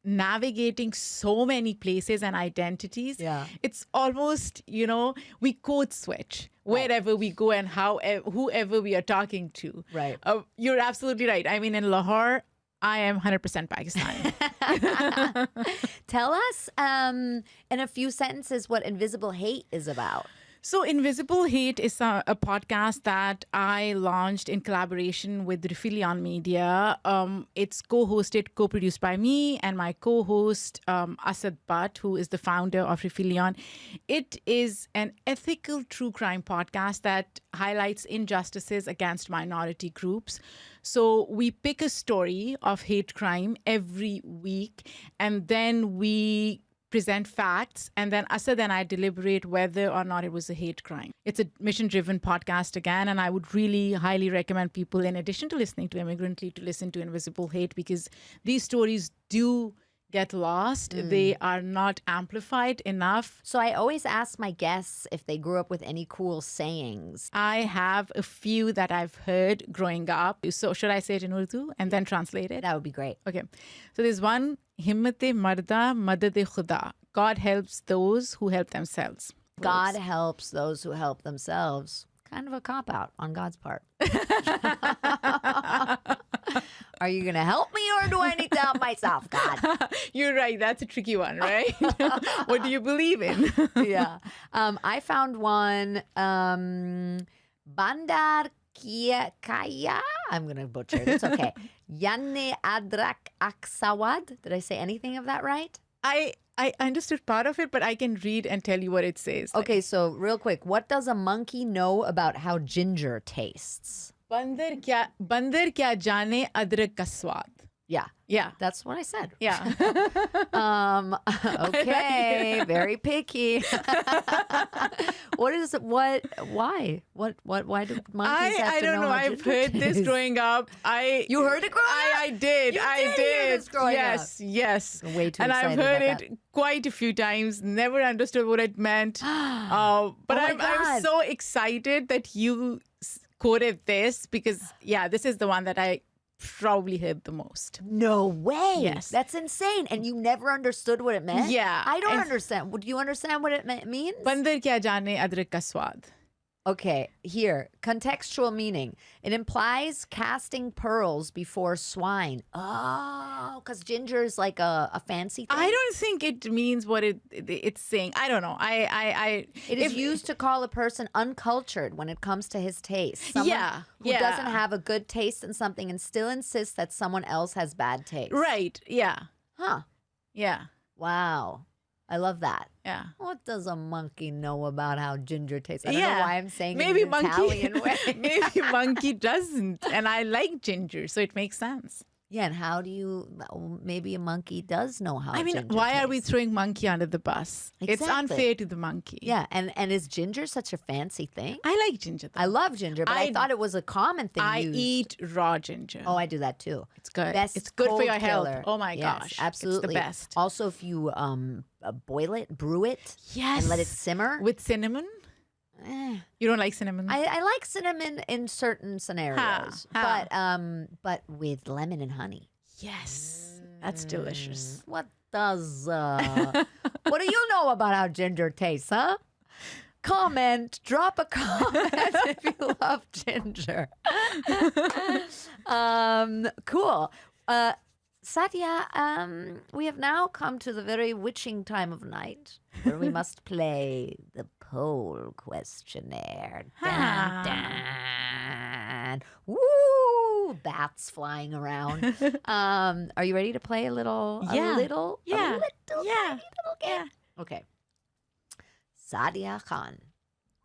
navigating so many places and identities. Yeah. It's almost, we code switch wherever we go and whoever we are talking to. Right. You're absolutely right. I mean, in Lahore, I am 100% Pakistani. Tell us in a few sentences what Invisible Hate is about. So Invisible Hate is a podcast that I launched in collaboration with Refilion Media. It's co-produced by me and my co-host, Asad Butt, who is the founder of Refilion. It is an ethical true crime podcast that highlights injustices against minority groups. So we pick a story of hate crime every week, and then we present facts, and then Asad and I deliberate whether or not it was a hate crime. It's a mission-driven podcast again, and I would really highly recommend people, in addition to listening to Immigrantly, to listen to Invisible Hate, because these stories do get lost. They are not amplified enough. So I always ask my guests if they grew up with any cool sayings. I have a few that I've heard growing up. So should I say it in Urdu and then translate it? That would be great. Okay. So there's one, Himmate Marda Madade Khuda. God helps those who help themselves. God helps those who help themselves. kind of a cop-out on God's part. Are you going to help me or do I need to help myself, God? You're right. That's a tricky one, right? What do you believe in? Yeah. I found one, Bandar Kaya. I'm going to butcher it. It's okay. Yanne Adrak Aksawad. Did I say anything of that right? I understood part of it, but I can read and tell you what it says. Okay, so real quick, what does a monkey know about how ginger tastes? Bandar kya jane adrak ka swad. Yeah. Yeah. That's what I said. Yeah. Okay, very picky. Why do monkeys have I to don't know. how I've ginger heard this tastes? growing up. You heard it growing up? I did. You I did hear this growing yes, up. yes. I'm way too and I've excited heard about it quite a few times. Never understood what it meant. But Oh my I'm God. so excited that you quoted this because this is the one that I probably heard the most. No way. Yes. That's insane. And you never understood what it meant? Yeah. I don't And- understand. Do you understand what it means? Bandar kya jane adrak ka swad. Okay, here, contextual meaning. It implies casting pearls before swine. Oh, because ginger is like a fancy thing. I don't think it means what it's saying. I don't know. It is used to call a person uncultured when it comes to his taste. Someone who doesn't have a good taste in something and still insists that someone else has bad taste. Right. Yeah. Huh. Yeah. Wow. I love that. Yeah. What does a monkey know about how ginger tastes? I don't know why I'm saying maybe it in an monkey, Italian way. maybe monkey doesn't. And I like ginger, so it makes sense. Yeah, and how do you, maybe a monkey does know how I mean, ginger why are we tastes. throwing monkey under the bus? It's Exactly. unfair to the monkey. Yeah, and is ginger such a fancy thing? I like ginger, though. I love ginger, but I I- thought it was a common thing I used. eat raw ginger. Oh, I do that too. It's good. Best It's good for cold your health. killer. Oh, my Yes, gosh. absolutely. It's the best. Also, if you boil it, brew it, Yes. and let it simmer. With cinnamon? eh, You don't like cinnamon? I like cinnamon in certain scenarios, but with lemon and honey. Yes. That's delicious. What does what do you know about how ginger tastes, huh? Comment, drop a comment if you love ginger. Cool. Saadia, we have now come to the very witching time of night where we must play the poll questionnaire. Dun, dun. Woo! Bats flying around. Are you ready to play a little? Yeah. A little Yeah. tiny Yeah. little game? Okay. Saadia Khan,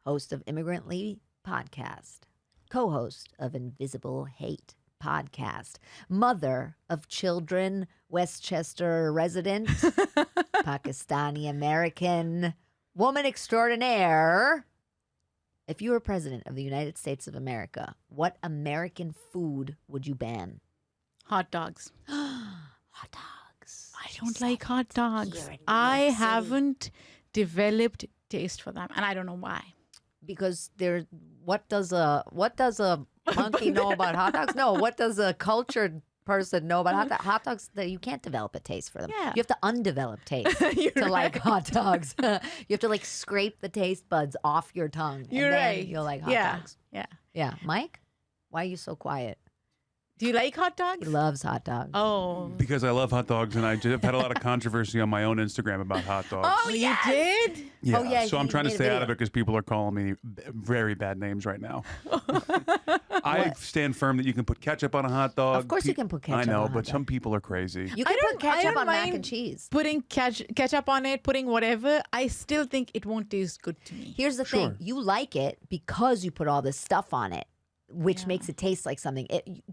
host of Immigrantly podcast, co-host of Invisible Hate podcast, mother of children, Westchester resident, Pakistani American, woman extraordinaire. If you were president of the United States of America, what American food would you ban? Hot dogs. Hot dogs. I don't like hot dogs. Here in New I York City. haven't developed taste for them, and I don't know why. Because there, what does a monkey know about hot dogs? No, what does a cultured person know about hot dogs? Hot dogs, that you can't develop a taste for them. Yeah. You have to undevelop taste You're to like right. hot dogs. You have to like scrape the taste buds off your tongue. You're and then right. you'll like hot yeah. dogs. Yeah. Yeah. Mike, why are you so quiet? Do you like hot He dogs? loves hot dogs. Oh. Because I love hot dogs, and I've had a lot of controversy on my own Instagram about hot dogs. Oh, You yes! did? yeah. oh, yeah, So I'm you trying to made a stay out of video. it because people are calling me very bad names right now. I stand firm that you can put ketchup on a hot dog. Of course you can put ketchup I know, on a hot but dog. some people are crazy. You can I put don't- I ketchup don't on mac and mind cheese. Putting ketchup on it, putting whatever, I still think it won't taste good to me. Here's the Sure. thing. You like it because you put all this stuff on it, which makes it taste like something.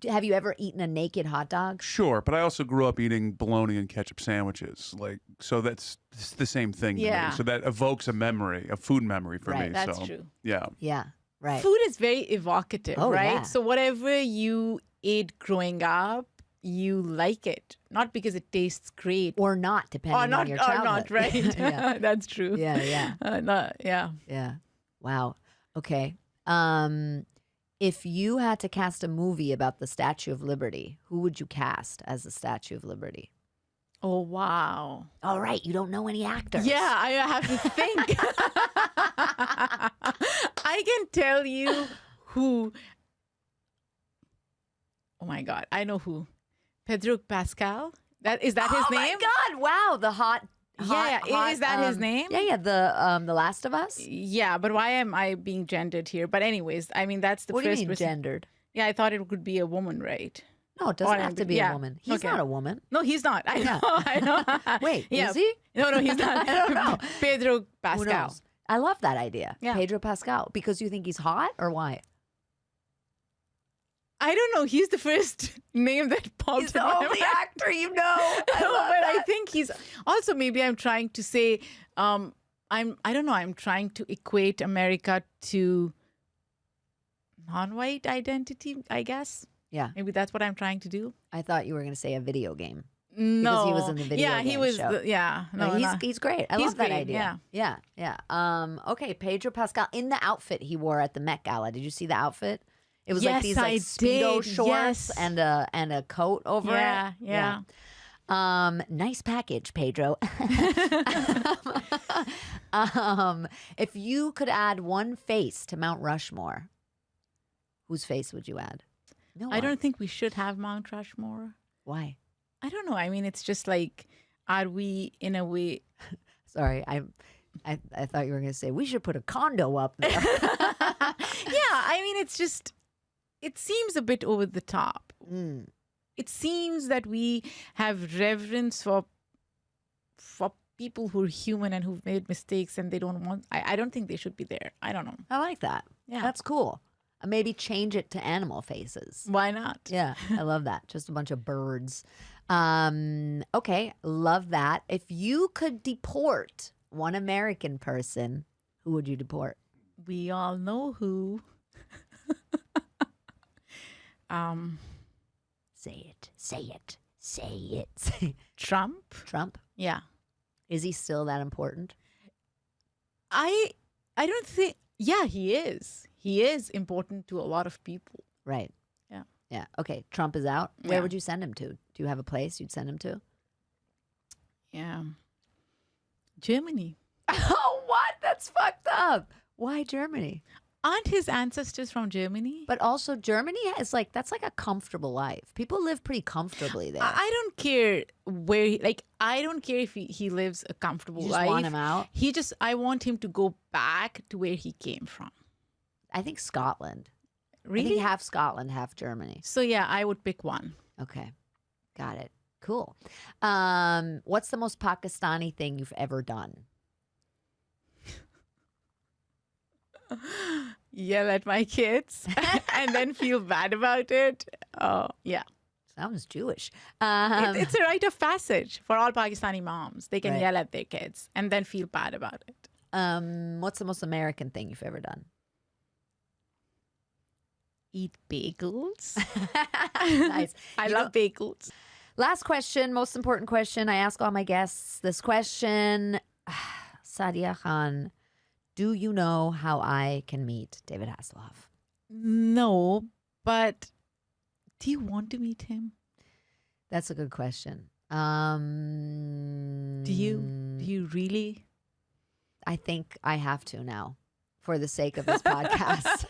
Have you ever eaten a naked hot dog? Sure, but I also grew up eating bologna and ketchup sandwiches, so that's it's the same thing to Yeah. me. So that evokes a memory, a food memory for Right. me. That's so, true. Yeah. Yeah, right. Food is very evocative, Oh, right? yeah. So whatever you ate growing up, you like it. Not because it tastes great. Or not, depending Or not, on your or childhood. not, right? yeah, That's true. yeah, yeah, Yeah. yeah. Wow. Okay. If you had to cast a movie about the Statue of Liberty, who would you cast as the Statue of Liberty? Oh, wow. All right, you don't know any actors. Yeah, I have to think. I I can tell you who. Oh my God, I know who. Pedro Pascal. That his name? Oh my God! Wow, the hot. Is that his name? Yeah. The Last of Us. Yeah, but why am I being gendered here? But anyways, I mean that's the What do first you mean person. gendered? Yeah, I thought it could be a woman, right? No, it doesn't Or- have to be yeah. a woman. He's Okay. not a woman. No, he's not. I know. Yeah. I know. Wait, Yeah. is he? No, he's not. I don't know. Pedro Who Pascal. knows? I love that idea. Yeah. Pedro Pascal. Because you think he's hot or why? I don't know. He's the first name that popped He's in the my only mind. actor you know. I No, love but I that. think he's also maybe I'm trying to say I don't know, I'm trying to equate America to non-white identity, I guess. Yeah. Maybe that's what I'm trying to do. I thought you were going to say a video game. No. he was in the video Yeah, he game was show. No, he's great. I He's love that great, idea. Yeah. Okay, Pedro Pascal in the outfit he wore at the Met Gala. Did you see the outfit? It was like Yes, these like I Speedo did. shorts Yes. and a coat over Yeah, it. yeah. Nice package, Pedro. If you could add one face to Mount Rushmore, whose face would you add? No, I don't think we should have Mount Rushmore. Why? I don't know. I mean, it's just like, are we in a way? Sorry, I thought you were going to say we should put a condo up there. Yeah, I mean, it's just, it seems a bit over the top. Mm. It seems that we have reverence for people who are human and who've made mistakes, and they don't want. I don't think they should be there. I don't know. I like that. Yeah. That's cool. Maybe change it to animal faces. Why not? Yeah, I love that. Just a bunch of birds. Okay, love that. If you could deport one American person, who would you deport? We all know who. Say it. Say it. Say it. Say Trump. Trump? Yeah. Is he still that important? I don't think. Yeah, he is. He is important to a lot of people. Right. Yeah. Yeah. Okay. Trump is out. Where Yeah. would you send him to? Do you have a place you'd send him to? Yeah. Germany. Oh, what? That's fucked up. Why Germany? Aren't his ancestors from Germany? But also Germany is like, that's like a comfortable life. People live pretty comfortably there. I don't care where, I don't care if he lives a comfortable You just life. want him out? I want him to go back to where he came from. I think Scotland. I Really? think half Scotland, half Germany. So yeah, I would pick one. Okay. Got it. Cool. What's the most Pakistani thing you've ever done? Yell at my kids and then feel bad about it. Oh, yeah. Sounds Jewish. It's a rite of passage for all Pakistani moms. They can Right. yell at their kids and then feel bad about it. What's the most American thing you've ever done? Eat bagels. Nice. I You love bagels. Last question, most important question. I ask all my guests this question. Saadia Khan, do you know how I can meet David Hasselhoff? No, but do you want to meet him? That's a good question. Do you really? I think I have to now for the sake of this podcast.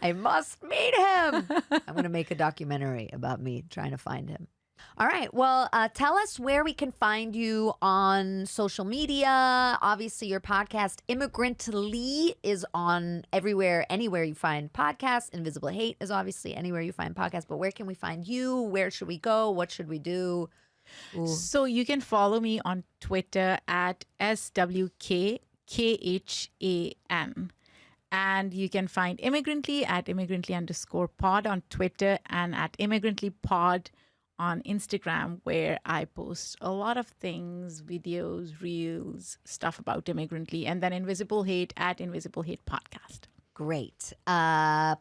I must meet him. I'm going to make a documentary about me trying to find him. All right. Well, tell us where we can find you on social media. Obviously, your podcast, Immigrantly, is on everywhere, anywhere you find podcasts. Invisible Hate is obviously anywhere you find podcasts. But where can we find you? Where should we go? What should we do? Ooh. So you can follow me on Twitter at SWKKHAN. And you can find Immigrantly at Immigrantly_pod on Twitter and at ImmigrantlyPod on Instagram, where I post a lot of things, videos, reels, stuff about Immigrantly. And then Invisible Hate at Invisible Hate Podcast. Great.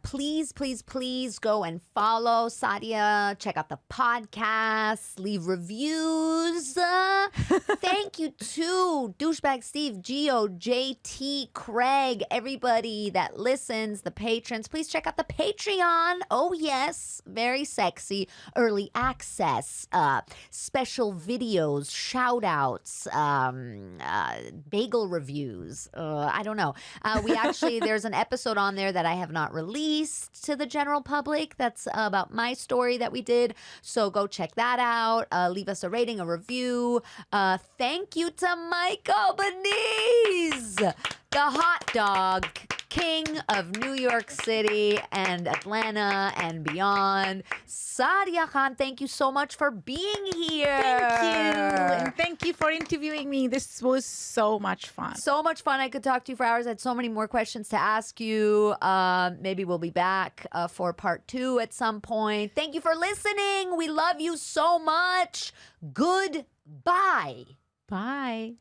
Please, please, please go and follow Saadia. Check out the podcast. Leave reviews. Thank you to Douchebag Steve, Gio, JT, Craig, everybody that listens, the patrons. Please check out the Patreon. Oh, yes. Very sexy. Early access. Special videos. Shout outs. Bagel reviews. I don't know. There's an episode on there that I have not released to the general public. That's about my story that we did. So go check that out. Leave us a rating, a review. Thank you to Mike Albanese, the hot dog king of New York City and Atlanta and beyond. Saadia Khan, thank you so much for being here. Thank you. And thank you for interviewing me. This was so much fun. So much fun. I could talk to you for hours. I had so many more questions to ask you. Maybe we'll be back for part 2 at some point. Thank you for listening. We love you so much. Goodbye. Bye.